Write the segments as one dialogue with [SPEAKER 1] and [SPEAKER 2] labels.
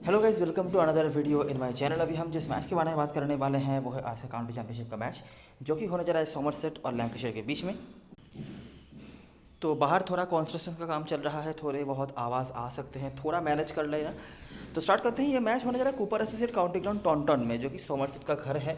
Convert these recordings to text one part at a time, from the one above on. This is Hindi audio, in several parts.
[SPEAKER 1] Hello guys, welcome to another video in my channel. अभी हम जिस मैच के बारे में बात करने वाले हैं वो है आसिया काउंटी चैंपियनशिप का मैच, जो कि होने जा रहा है सॉमरसेट और लैंकाशायर के बीच में। तो बाहर थोड़ा कंस्ट्रक्शन का काम चल रहा है, थोड़े बहुत आवाज़ आ सकते हैं, थोड़ा मैनेज कर लेना। तो स्टार्ट करते हैं। ये मैच होने जा रहा है Cooper associate county ground Taunton में, जो कि सॉमरसेट का घर है।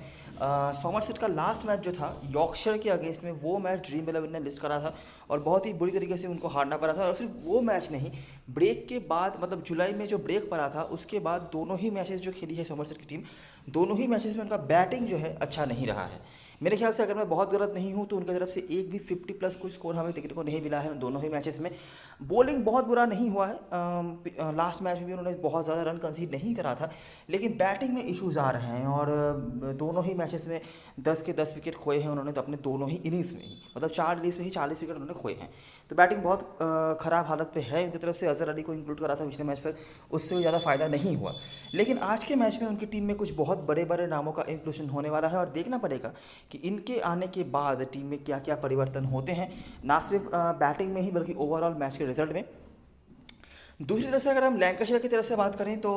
[SPEAKER 1] सॉमरसेट का लास्ट मैच जो था यॉर्कशायर के अगेंस्ट में, वो मैच ड्रीम 11 ने लिस्ट करा था और बहुत ही बुरी तरीके से उनको हारना पड़ा था। और सिर्फ वो मैच नहीं, ब्रेक के बाद मतलब जुलाई में जो ब्रेक पड़ा था उसके बाद दोनों ही मैचेस जो खेली है सॉमरसेट की टीम, दोनों ही मैचेस में उनका बैटिंग जो है अच्छा नहीं रहा है। मेरे ख्याल से अगर मैं बहुत गलत नहीं हूँ तो उनकी तरफ से एक भी 50 प्लस कोई स्कोर हमें देखने को नहीं मिला है उन दोनों ही मैचेस में। बॉलिंग बहुत बुरा नहीं हुआ है, लास्ट मैच में भी उन्होंने बहुत ज़्यादा रन कंसीड नहीं करा था, लेकिन बैटिंग में इश्यूज़ आ रहे हैं। और दोनों ही मैचेस में 10 के 10 विकेट खोए हैं उन्होंने, तो अपने दोनों ही इनिंग्स में ही, मतलब 4 इनिंग्स में ही 40 विकेट उन्होंने खोए हैं। तो बैटिंग बहुत ख़राब हालत पे है उनकी तरफ से। अजहर अली को इंक्लूड करा था पिछले मैच पर, उससे भी ज़्यादा फ़ायदा नहीं हुआ। लेकिन आज के मैच में उनकी टीम में कुछ बहुत बड़े बड़े नामों का इंक्लूशन होने वाला है और देखना पड़ेगा कि इनके आने के बाद टीम में क्या क्या परिवर्तन होते हैं, ना सिर्फ बैटिंग में ही बल्कि ओवरऑल मैच के रिजल्ट में। दूसरी तरफ से अगर हम लैंकाशायर की तरफ से बात करें तो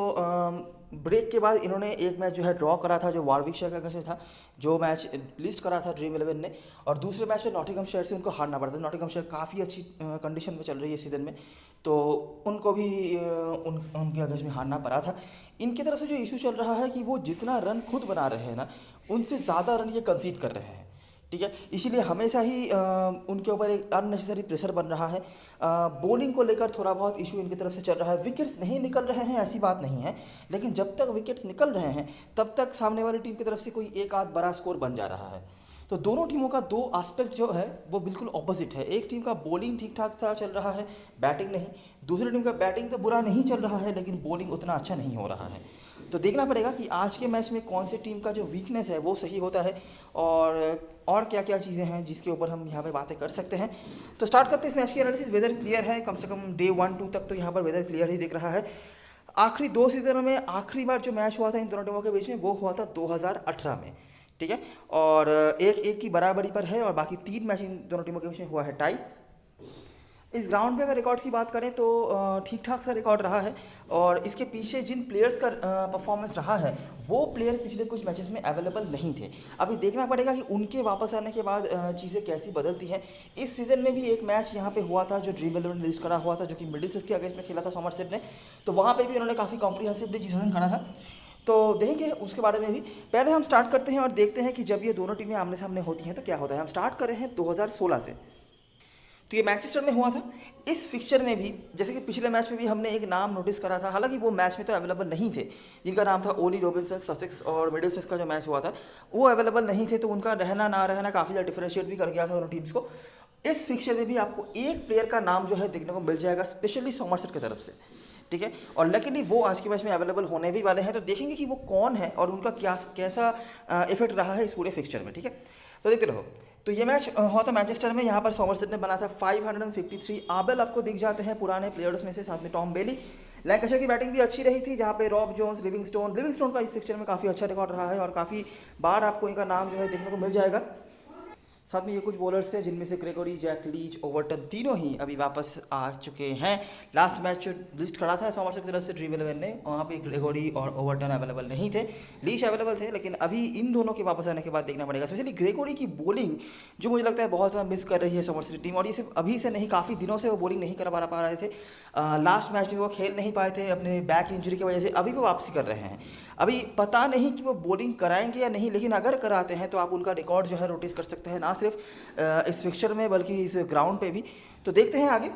[SPEAKER 1] ब्रेक के बाद इन्होंने एक मैच जो है ड्रॉ करा था, जो वारविकशायर का अगेंस्ट था, जो मैच लिस्ट करा था ड्रीम 11 ने। और दूसरे मैच में नॉटिंघमशायर से उनको हारना पड़ा था। नॉटिंघमशायर काफ़ी अच्छी कंडीशन में चल रही है इस सीज़न में, तो उनको भी उनके अगेंस्ट में हारना पड़ा था। इनकी तरफ से जो इशू चल रहा है कि वो जितना रन खुद बना रहे हैं ना, उनसे ज़्यादा रन ये कंसीड कर रहे हैं। ठीक है, इसीलिए हमेशा ही उनके ऊपर एक अननेसेसरी प्रेशर बन रहा है। बॉलिंग को लेकर थोड़ा बहुत इशू इनकी तरफ से चल रहा है। विकेट्स नहीं निकल रहे हैं ऐसी बात नहीं है, लेकिन जब तक विकेट्स निकल रहे हैं तब तक सामने वाली टीम की तरफ से कोई एक आध बड़ा स्कोर बन जा रहा है। तो दोनों टीमों का दो एस्पेक्ट जो है वो बिल्कुल ऑपोजिट है। एक टीम का बॉलिंग ठीक ठाक सा चल रहा है, बैटिंग नहीं। दूसरी टीम का बैटिंग तो बुरा नहीं चल रहा है, लेकिन बॉलिंग उतना अच्छा नहीं हो रहा है। तो देखना पड़ेगा कि आज के मैच में कौन सी टीम का जो वीकनेस है वो सही होता है, और क्या क्या चीज़ें हैं जिसके ऊपर हम यहाँ पे बातें कर सकते हैं। तो स्टार्ट करते हैं इस मैच की एनालिसिस। वेदर क्लियर है, कम से कम डे 1-2 तक तो यहाँ पर वेदर क्लियर ही दिख रहा है। आखिरी 2 सीजनों में आखिरी बार जो मैच हुआ था इन दोनों टीमों के बीच में वो हुआ था 2018 में। ठीक है, और 1-1 की बराबरी पर है और बाकी 3 मैच इन दोनों टीमों के बीच में हुआ है टाई। इस ग्राउंड पे अगर रिकॉर्ड की बात करें तो ठीक ठाक सा रिकॉर्ड रहा है। और इसके पीछे जिन प्लेयर्स का परफॉर्मेंस रहा है वो प्लेयर पिछले कुछ मैचेस में अवेलेबल नहीं थे। अभी देखना पड़ेगा कि उनके वापस आने के बाद चीज़ें कैसी बदलती हैं। इस सीज़न में भी एक मैच यहाँ पे हुआ था जो ड्रीम 11 ने लिस्ट करा हुआ था, जो कि मिडिलसेक्स के अगेंस्ट में खेला था सॉमरसेट ने। तो वहाँ पर भी उन्होंने काफ़ी कॉम्प्रिहेंसिवली डिसीजन करा था, तो देखेंगे उसके बारे में भी। पहले हम स्टार्ट करते हैं और देखते हैं कि जब ये दोनों टीमें आमने सामने होती हैं तो क्या होता है। हम स्टार्ट कर रहे हैं 2016 से। तो ये मैनचेस्टर में हुआ था। इस फिक्चर में भी जैसे कि पिछले मैच में भी हमने एक नाम नोटिस करा था, हालांकि वो मैच में तो अवेलेबल नहीं थे, जिनका नाम था ओली रॉबिन्सन। ससेक्स और मिडिलसेक्स का जो मैच हुआ था वो अवेलेबल नहीं थे, तो उनका रहना ना रहना काफ़ी ज़्यादा डिफरेंशिएट भी कर गया था उन टीम्स को। इस फिक्चर में भी आपको एक प्लेयर का नाम जो है देखने को मिल जाएगा, स्पेशली सॉमरसेट की तरफ से। ठीक है, और लकीली वो आज के मैच में अवेलेबल होने भी वाले हैं, तो देखेंगे कि वो कौन है और उनका क्या कैसा इफेक्ट रहा है इस पूरे फिक्चर में। ठीक है, तो देखते रहो। तो ये मैच हुआ था मैनचेस्टर में। यहाँ पर सॉमरसेट ने बना था 553। आबेल आपको दिख जाते हैं पुराने प्लेयर्स में से, साथ में टॉम बेली। लैंकाशायर की बैटिंग भी अच्छी रही थी, जहाँ पे रॉब जोन्स, लिविंगस्टोन का इस फिक्चर में काफ़ी अच्छा रिकॉर्ड रहा है और काफ़ी बार आपको इनका नाम जो है देखने को मिल जाएगा। साथ में ये कुछ बॉलर्स हैं जिनमें से ग्रेगोरी, जैक लीच, ओवर्टन तीनों ही अभी वापस आ चुके हैं। लास्ट मैच जो लिस्ट खड़ा था सॉमरसेट की तरफ से ड्रीम 11 ने, वहाँ पे ग्रेगोरी और ओवर्टन अवेलेबल नहीं थे, लीच अवेलेबल थे। लेकिन अभी इन दोनों के वापस आने के बाद देखना पड़ेगा। स्पेशली ग्रेगोरी की बॉलिंग जो मुझे लगता है बहुत ज़्यादा मिस कर रही है सॉमरसेट टीम, और ये सिर्फ अभी से नहीं, काफ़ी दिनों से वो बॉलिंग नहीं कर पा रहे थे। लास्ट मैच में वो खेल नहीं पाए थे अपने बैक इंजरी की वजह से, अभी वो वापसी कर रहे हैं। अभी पता नहीं कि वो बॉलिंग कराएंगे या नहीं, लेकिन अगर कराते हैं तो आप उनका रिकॉर्ड जो है नोटिस कर सकते हैं, ना सिर्फ इस फिक्चर में बल्कि इस ग्राउंड पे भी। तो देखते हैं आगे।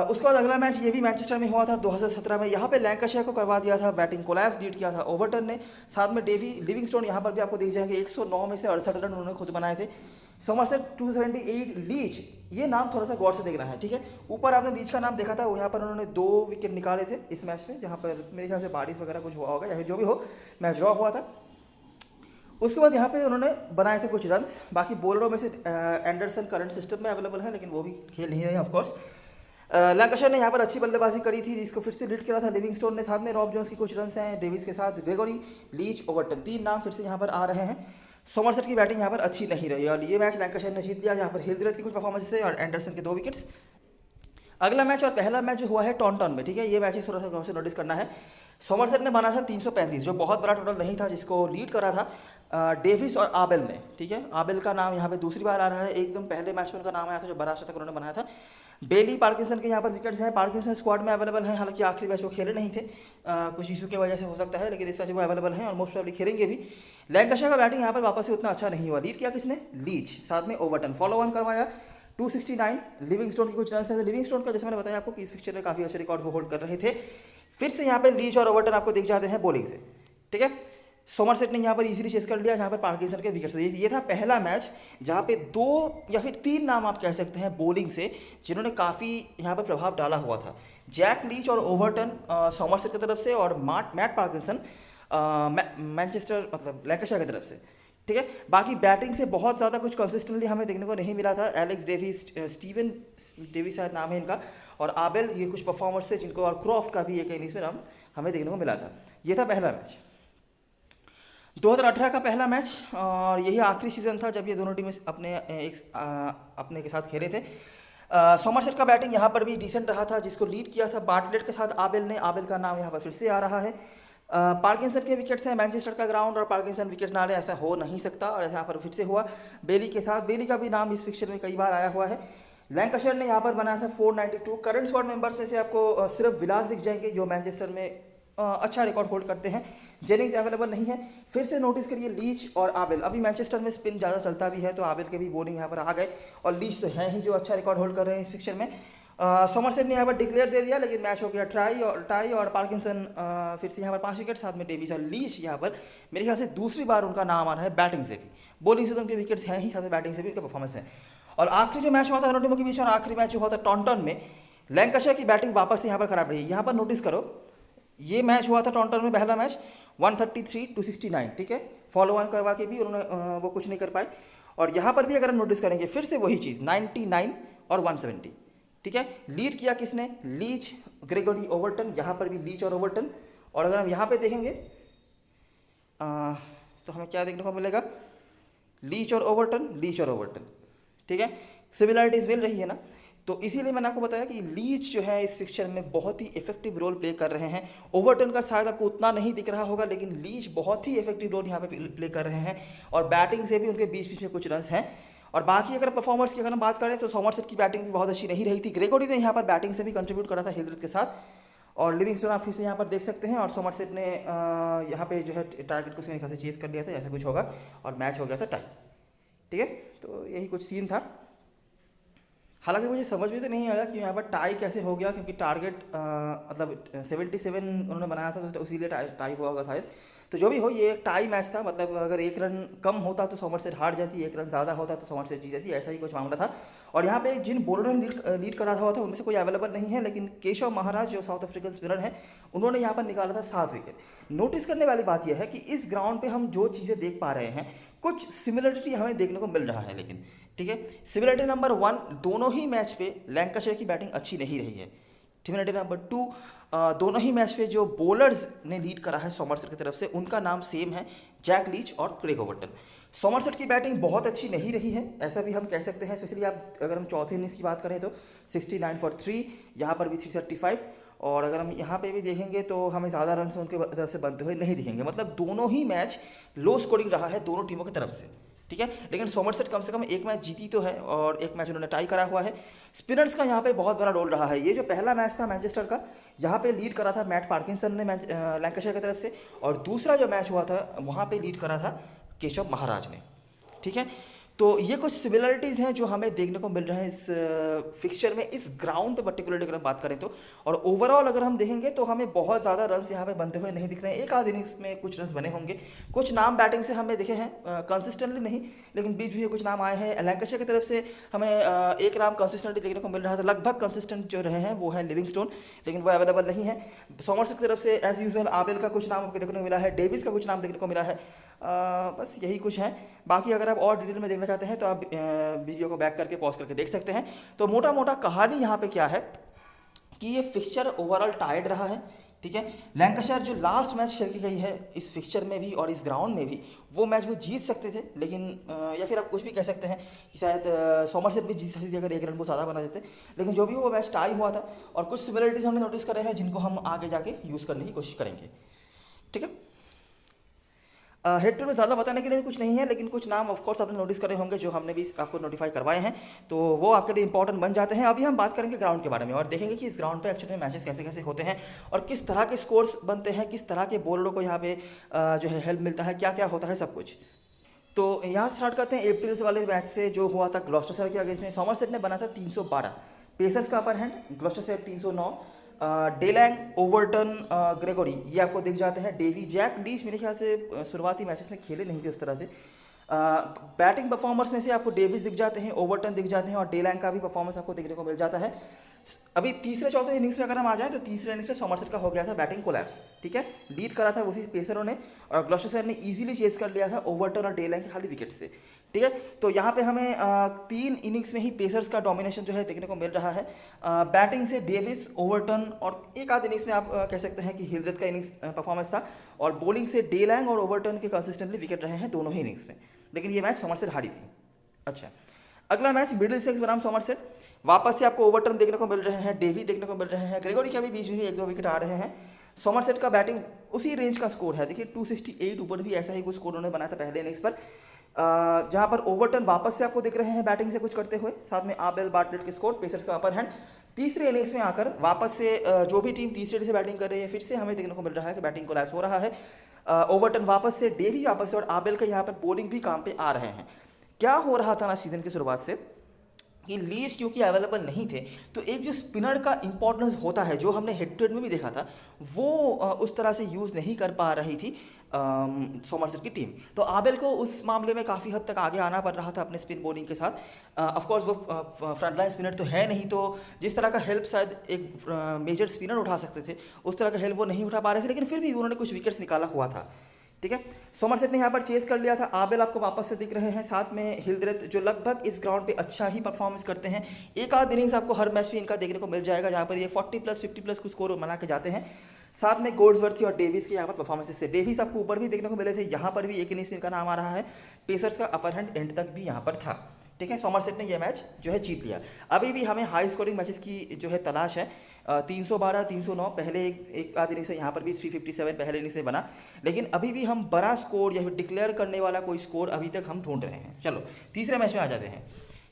[SPEAKER 1] उसके बाद अगला मैच ये भी मैनचेस्टर में हुआ था 2017 में। यहाँ पे लैंकाशायर को करवा दिया था, बैटिंग कोलैप्स लीड किया था ओवर्टन ने, साथ में डेवी लिविंगस्टोन यहाँ पर भी आपको दिख जाएंगे। 109 में से 68 रन उन्होंने खुद बनाए थे। सॉमरसेट 278। लीच, ये नाम थोड़ा सा गौर से देखना है। ठीक है, ऊपर आपने लीच का नाम देखा था, यहाँ पर उन्होंने 2 विकेट निकाले थे इस मैच में, जहाँ पर मेरे ख्याल से बारिश वगैरह कुछ हुआ होगा या फिर जो भी हो, मैच ड्रॉ हुआ था। उसके बाद यहाँ पे उन्होंने बनाए थे कुछ रन्स। बाकी बॉलरों में से एंडरसन करंट सिस्टम में अवेलेबल है, लेकिन वो भी खेल नहीं रहे हैं ऑफकोर्स। लैंकाशायर ने यहाँ पर अच्छी बल्लेबाजी करी थी, जिसको फिर से लीड किया था लिविंगस्टोन ने, साथ में रॉब जोन्स की कुछ रन्स हैं, डेविस के साथ ग्रेगोरी, लीच, ओवर्टन, 3 नाम फिर से यहाँ पर आ रहे हैं। सॉमरसेट की बैटिंग यहाँ पर अच्छी नहीं रही और ये मैच लैंकाशायर ने जीत लिया, जहाँ पर हिल्सरेथ की कुछ परफॉर्मेंस है और एंडरसन के 2 विकेट्स। अगला मैच और पहला मैच जो हुआ है टॉन्टन में, ठीक है, ये मैच थोड़ा सा गाँव से नोटिस करना है। सोमरसेट ने बना था 335, जो बहुत बड़ा टोटल नहीं था, जिसको लीड करा था डेविस और आबेल ने, ठीक है। आबेल का नाम यहाँ पे दूसरी बार आ रहा है, एकदम पहले मैच में उनका नाम आया था जो बड़ा शतक उन्होंने बनाया था। बेली पार्किंसन के यहाँ पर विकेट्स हैं, पार्किंसन स्क्वाड में अवेलेबल हैं, हालांकि आखिरी मैच वो खेले नहीं थे, कुछ इशू की वजह से हो सकता है, लेकिन इस मैच में वो अवेलेबल हैं और मोस्ट प्रॉब्ली खेलेंगे भी। लैंकाशायर का बैटिंग यहाँ पर वापस से उतना अच्छा नहीं हुआ, लीड किया किसने, लीच, साथ में ओवरटन, फॉलो ऑन करवाया 269। लिविंगस्टोन की कुछ रन है, लिविंगस्टोन का जैसे मैंने बताया आपको कि इस पिक्चर में काफ़ी अच्छे रिकॉर्ड वो होल्ड कर रहे थे। फिर से यहाँ पे लीच और ओवरटन आपको दिख जाते हैं बॉलिंग से, ठीक है। सोमरसेट ने यहाँ पर इजीली चेस कर लिया, यहाँ पर पार्किंसन के विकेट से। ये था पहला मैच जहाँ पे 2 या फिर 3 नाम आप कह सकते हैं बॉलिंग से जिन्होंने काफ़ी यहाँ पर प्रभाव डाला हुआ था, जैक लीच और ओवरटन सोमरसेट की तरफ से, और मैट पार्किंसन मैनचेस्टर मतलब लैंकाशायर की तरफ से, ठीक है। बाकी बैटिंग से बहुत ज़्यादा कुछ कंसिस्टेंटली हमें देखने को नहीं मिला था। एलेक्स डेविस, स्टीवन डेविस शायद नाम है इनका, और आबेल, ये कुछ परफॉर्मर्स थे जिनको, और क्रॉफ्ट का भी एक इनिंग्स में नाम हमें देखने को मिला था। ये था पहला मैच 2018 का पहला मैच, और यही आखिरी सीज़न था जब ये दोनों टीमें अपने के साथ खेले थे। सोमरसेट का बैटिंग यहाँ पर भी डिसेंट रहा था, जिसको लीड किया था बार्टलेट के साथ आबेल ने। आबेल का नाम यहाँ पर फिर से आ रहा है। पार्किंसन के विकेट्स हैं, मैनचेस्टर का ग्राउंड और पार्किंसन विकेट ना ले, ऐसा हो नहीं सकता, और यहाँ पर फिर से हुआ बेली के साथ। बेली का भी नाम इस पिक्चर में कई बार आया हुआ है। लैंकाशायर ने यहाँ पर बनाया था 492। करंट स्क्वाड मेंबर्स में से आपको सिर्फ विलास दिख जाएंगे जो मैनचेस्टर में अच्छा रिकॉर्ड होल्ड करते हैं। जेनिंग्स अवेलेबल नहीं है। फिर से नोटिस करिए लीच और आबेल, अभी मैनचेस्टर में स्पिन ज़्यादा चलता भी है तो आबेल के भी बॉलिंग यहाँ पर आ गए, और लीच तो है ही जो अच्छा रिकॉर्ड होल्ड कर रहे हैं इस पिक्चर में। सोमरसेट ने यहाँ पर डिक्लेयर दे दिया, लेकिन मैच हो गया टाई, और पार्किंसन फिर से यहाँ पर 5 विकेट, साथ में डेविस और लीच यहाँ पर मेरे ख्याल से दूसरी बार उनका नाम आ रहा है बैटिंग से भी। बॉलिंग से तो उनके विकेट्स हैं ही, साथ में बैटिंग से भी उनका परफॉर्मेंस है। और आखिरी जो मैच हुआ था दोनों टीमों के बीच में, और आखिरी मैच हुआ था टॉन्टन में, लैंकाशायर की बैटिंग वापस से यहाँ पर खराब रही। यहाँ पर नोटिस करो, ये मैच हुआ था टॉन्टन में पहला मैच 133-269, ठीक है। फॉलो ऑन करवा के भी उन्होंने वो कुछ नहीं कर पाए। और यहाँ पर भी अगर हम नोटिस करेंगे फिर से वही चीज़ 99 और 170, ठीक है। लीड किया किसने, लीच, ग्रेगोरी, ओवरटन, यहाँ पर भी लीच और ओवरटन। और अगर हम यहाँ पे देखेंगे तो हमें क्या देखने को मिलेगा, लीच और ओवरटन, ठीक है। सिमिलरिटीज़ मिल रही है ना, तो इसीलिए मैंने आपको बताया कि लीच जो है इस फिक्चर में बहुत ही इफेक्टिव रोल प्ले कर रहे हैं। ओवरटन का शायद आपको उतना नहीं दिख रहा होगा, लेकिन लीच बहुत ही इफेक्टिव रोल यहाँ पे प्ले कर रहे हैं, और बैटिंग से भी उनके बीच बीच में कुछ रन्स हैं। और बाकी अगर परफॉर्मर्स की अगर हम बात करें तो सोमरसेट की बैटिंग भी बहुत अच्छी नहीं रही थी। ग्रेगोरी ने यहाँ पर बैटिंग से भी कंट्रीब्यूट करा था हिलरिथ के साथ, और लिविंगस्टोन आप फिर से यहाँ पर देख सकते हैं। और सोमरसेट ने यहाँ पे जो है टारगेट को मेरे ख्याल से चेस कर लिया था, ऐसा कुछ होगा, और मैच हो गया था टाई, ठीक है। तो यही कुछ सीन था। हालांकि मुझे समझ में तो नहीं आया कि यहाँ पर टाई कैसे हो गया, क्योंकि टारगेट मतलब 77 उन्होंने बनाया था, तो इसीलिए टाई हुआ होगा शायद। तो जो भी हो, ये एक टाई मैच था, मतलब अगर 1 रन कम होता तो सोमरसेट हार जाती, 1 रन ज़्यादा होता तो सोमरसेट जीत जाती, ऐसा ही कुछ मामला था। और यहाँ पे जिन बॉलर ने लीड करा हुआ था उनमें से कोई अवेलेबल नहीं है, लेकिन केशव महाराज जो साउथ अफ्रीकन स्पिनर हैं, उन्होंने यहाँ पर निकाला था 7 विकेट। नोटिस करने वाली बात यह है कि इस ग्राउंड पर हम जो चीज़ें देख पा रहे हैं, कुछ सिमिलरिटी हमें देखने को मिल रहा है, लेकिन ठीक है। सिमिलरिटी नंबर 1, दोनों ही मैच पे लैंकाशायर की बैटिंग अच्छी नहीं रही है। सिमिलरिटी नंबर 2, दोनों ही मैच पे जो बॉलर्स ने लीड करा है सोमरसेट की तरफ से, उनका नाम सेम है, जैक लीच और क्रेग ओवरटन। सोमरसेट की बैटिंग बहुत अच्छी नहीं रही है, ऐसा भी हम कह सकते हैं। स्पेशली आप अगर हम चौथे इनिंग्स की बात करें तो 69 for 3, यहाँ पर भी 335, और अगर हम यहाँ पे भी देखेंगे तो हमें ज़्यादा रन उनके तरफ से बनते हुए नहीं दिखेंगे। मतलब दोनों ही मैच लो स्कोरिंग रहा है दोनों टीमों की तरफ से, ठीक है। लेकिन सोमरसेट कम से कम 1 मैच जीती तो है, और 1 मैच उन्होंने टाई करा हुआ है। स्पिनर्स का यहाँ पे बहुत बड़ा रोल रहा है। ये जो पहला मैच था मैनचेस्टर का, यहाँ पे लीड करा था मैट पार्किंसन ने लैंकाशायर की तरफ से, और दूसरा जो मैच हुआ था वहाँ पे लीड करा था केशव महाराज ने, ठीक है। तो ये कुछ सिमिलरिटीज़ हैं जो हमें देखने को मिल रहे हैं इस फिक्चर में, इस ग्राउंड पे पर्टिकुलरली अगर हम बात करें तो। और ओवरऑल अगर हम देखेंगे तो हमें बहुत ज़्यादा रन्स यहाँ पे बनते हुए नहीं दिख रहे हैं। एक आध इनिंग्स में कुछ रन्स बने होंगे, कुछ नाम बैटिंग से हमें दिखे हैं, कंसिस्टेंटली नहीं, लेकिन बीच बीच में कुछ नाम आए हैं। लैंकाशायर की तरफ से हमें एक नाम कंसिस्टेंटली देखने को मिल रहा था, लगभग कंसिस्टेंट जो रहे हैं वो है लिविंगस्टोन, लेकिन वो अवेलेबल नहीं है। सोमरसेट की तरफ से एज यूजुअल आबेल का कुछ नाम आपको देखने को मिला है, डेविस का कुछ नाम देखने को मिला है, बस यही कुछ है। बाकी अगर आप और डिटेल में देखना चाहते हैं तो आप वीडियो को बैक करके पॉज करके देख सकते हैं। तो मोटा मोटा कहानी यहाँ पे क्या है कि ये फिक्सचर ओवरऑल टाइड रहा है, ठीक है। लैंकाशायर जो लास्ट मैच खेल के गई है इस फिक्चर में भी और इस ग्राउंड में भी, वो मैच वो जीत सकते थे, लेकिन या फिर आप कुछ भी कह सकते हैं कि शायद सोमरसेट भी जीत सकती थी अगर एक रन वो ज़्यादा बना देते, लेकिन जो भी वो मैच टाई हुआ था। और कुछ सिमिलरिटीज हमने नोटिस करे हैं जिनको हम आगे जाके यूज़ करने की कोशिश करेंगे, ठीक है। हेड टू में ज़्यादा बताने के लिए कुछ नहीं है, लेकिन कुछ नाम ऑफ कोर्स आपने नोटिस करे होंगे जो हमने भी आपको नोटिफाई करवाए हैं, तो वो आपके लिए इंपॉर्टेंट बन जाते हैं। अभी हम बात करेंगे ग्राउंड के बारे में और देखेंगे कि इस ग्राउंड पे एक्चुअली में मैचेस कैसे कैसे होते हैं और किस तरह के स्कोर्स बनते हैं, किस तरह के बॉलरों को यहाँ पे जो है हेल्प मिलता है, क्या क्या होता है सब कुछ। तो यहाँ स्टार्ट करते हैं अप्रैल से वाले मैच से जो हुआ था ग्लॉस्टरशायर के अगेंस्ट में। सोमरसेट ने बना था 312, पेसर्स का upper hand, Gloucestershire 309, Delange, Overton, Gregory ये आपको दिख जाते हैं। डेवी, जैक लीच मेरे ख्याल से शुरुआती मैचेस में खेले नहीं थे उस तरह से। बैटिंग परफॉर्मर्स में से आपको डेविस दिख जाते हैं, ओवर्टन दिख जाते हैं और डेलैंग का भी परफॉर्मेंस आपको देखने को मिल जाता है। अभी तीसरे चौथे इनिंग्स में अगर हम आ जाएं तो तीसरे इनिंग्स में सोमरसेट का हो गया था बैटिंग कोलैप्स, ठीक है। लीड करा था उसी पेसरों ने और ग्लॉस्टरशायर ने इजीली चेस कर लिया था ओवर्टन और डेलैंग के खाली विकेट से, ठीक है। तो यहाँ पे हमें 3 इनिंग्स में ही पेसर्स का डोमिनेशन जो है देखने को मिल रहा है। बैटिंग से डेविस, ओवर्टन और एक आध इनिंग्स में आप कह सकते हैं कि हिलरत का इनिंग्स परफॉर्मेंस था, और बॉलिंग से डेलैंग और ओवर्टन के कंसिस्टेंटली विकेट रहे हैं दोनों ही इनिंग्स में, लेकिन ये मैच सोमरसेट हारी थी। अच्छा, अगला मैच मिडिलसेक्स बनाम सोमरसेट। वापस से आपको ओवर्टन देखने को मिल रहे हैं, डेवी देखने को मिल रहे हैं, ग्रेगोरी के भी बीच में भी 1-2 विकेट आ रहे हैं। सोमरसेट का बैटिंग उसी रेंज का स्कोर है, देखिए 268 ऊपर भी ऐसा ही कुछ स्कोर उन्होंने बनाया था पहले इनिंग्स पर, जहां पर ओवर्टन वापस से आपको दिख रहे हैं बैटिंग से कुछ करते हुए, साथ में आबेल, बार्टलेट के स्कोर, पेसर्स का अपर हैंड। तीसरे इनिंग्स में आकर वापस से जो भी टीम तीसरे से बैटिंग कर रही है फिर से हमें देखने को मिल रहा है कि बैटिंग कोलैप्स हो रहा है। ओवर्टन वापस से, डेवी वापस से और आबेल का यहाँ पर बॉलिंग भी काम पे आ रहे हैं। क्या हो रहा था ना सीजन की शुरुआत से कि लीज क्योंकि अवेलेबल नहीं थे, तो एक जो स्पिनर का इंपॉर्टेंस होता है जो हमने हेड टू हेड में भी देखा था, वो उस तरह से यूज़ नहीं कर पा रही थी सोमरसेट की टीम। तो आबेल को उस मामले में काफ़ी हद तक आगे आना पड़ रहा था अपने स्पिन बॉलिंग के साथ। ऑफकोर्स वो फ्रंट लाइन स्पिनर तो है नहीं, तो जिस तरह का हेल्प शायद एक मेजर स्पिनर उठा सकते थे उस तरह का हेल्प वो नहीं उठा पा रहे थे, लेकिन फिर भी उन्होंने कुछ विकेट्स निकाला हुआ था, ठीक है। सोमरसेट ने यहाँ पर चेस कर लिया था। आबेल आपको वापस से दिख रहे हैं, साथ में हिल्ड्रेथ जो लगभग इस ग्राउंड पे अच्छा ही परफॉर्मेंस करते हैं। एक आध इनिंग्स आपको हर मैच में इनका देखने को मिल जाएगा जहाँ पर ये 40+, 50+ कुछ स्कोर बना के जाते हैं। साथ में गोड्सवर्थी और डेविस के यहाँ पर परफॉर्मेंसेस थे। डेविस आपको ऊपर भी देखने को मिले थे, यहाँ पर भी एक इनिंग्स में इनका नाम आ रहा है। पेसर्स का अपर हैंड एंड तक भी यहाँ पर था, ठीक है। सोमरसेट ने यह मैच जो है जीत लिया। अभी भी हमें हाई स्कोरिंग मैचेस की जो है तलाश है। 312, 309 पहले एक आध इनिंग्स से, यहाँ पर भी 357 पहले इनिंग्स से बना, लेकिन अभी भी हम बड़ा स्कोर या फिर डिक्लेयर करने वाला कोई स्कोर अभी तक हम ढूंढ रहे हैं। चलो तीसरे मैच में आ जाते हैं।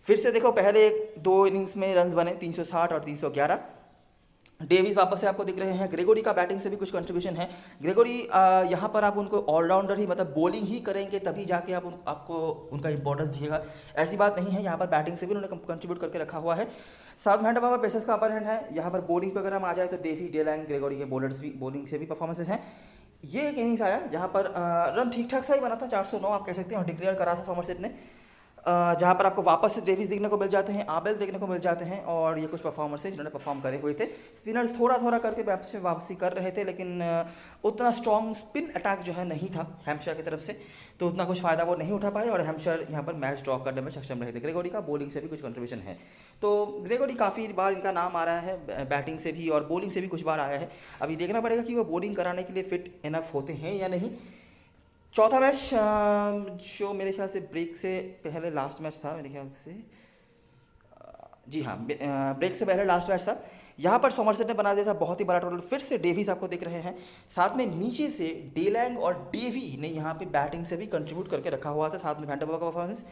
[SPEAKER 1] फिर से देखो, पहले 2 इनिंग्स में रन्स बने 360 और 311। डेविस वापस से आपको दिख रहे हैं। ग्रेगोरी का बैटिंग से भी कुछ कंट्रीब्यूशन है। ग्रेगोरी यहाँ पर आप उनको ऑलराउंडर ही, मतलब बॉलिंग ही करेंगे तभी जाके आपको उनका इंपॉर्टेंस दिखेगा, ऐसी बात नहीं है। यहाँ पर बैटिंग से भी उन्होंने कंट्रीब्यूट करके रखा हुआ है। साथ में हैंड पेसर्स का अपर हैंड है। यहाँ पर बॉलिंग पर अगर हम आ जाए तो डेवी, डेलैंग, ग्रेगोरी के बॉलर्स भी बॉलिंग से भी परफॉर्मेंसेस हैं। ये एक इनिंग्स आया जहाँ पर रन ठीक ठाक सा ही बना था, 409 आप कह सकते हैं, और डिक्लेयर करा था सोमरसेट ने, जहाँ पर आपको वापस से डेविस देखने को मिल जाते हैं, आबेल देखने को मिल जाते हैं, और ये कुछ परफॉर्मर्स हैं जिन्होंने परफॉर्म करे हुए थे। स्पिनर्स थोड़ा थोड़ा करके मैच में वापसी कर रहे थे, लेकिन उतना स्ट्रॉन्ग स्पिन अटैक जो है नहीं था हैम्पशायर की तरफ से, तो उतना कुछ फ़ायदा वो नहीं उठा पाए और हैम्पशायर यहाँ पर मैच ड्रॉ करने में सक्षम रहे थे। ग्रेगोरी का बॉलिंग से भी कुछ कंट्रीब्यूशन है, तो ग्रेगोरी काफ़ी बार इनका नाम आ रहा है, बैटिंग से भी और बॉलिंग से भी कुछ बार आया है। अभी देखना पड़ेगा कि वो बॉलिंग कराने के लिए फिट इनफ होते हैं या नहीं। चौथा मैच जो मेरे ख्याल से ब्रेक से पहले लास्ट मैच था, मेरे ख्याल से जी हाँ, ब्रेक से पहले लास्ट मैच था। यहाँ पर सोमरसेट ने बना दिया था बहुत ही बड़ा टोटल। फिर से डेविस आपको दिख रहे हैं, साथ में नीचे से डेलैंग और डेवी ने यहाँ पे बैटिंग से भी कंट्रीब्यूट करके रखा हुआ था, साथ में वैंडरबिल्ट का परफॉर्मेंस,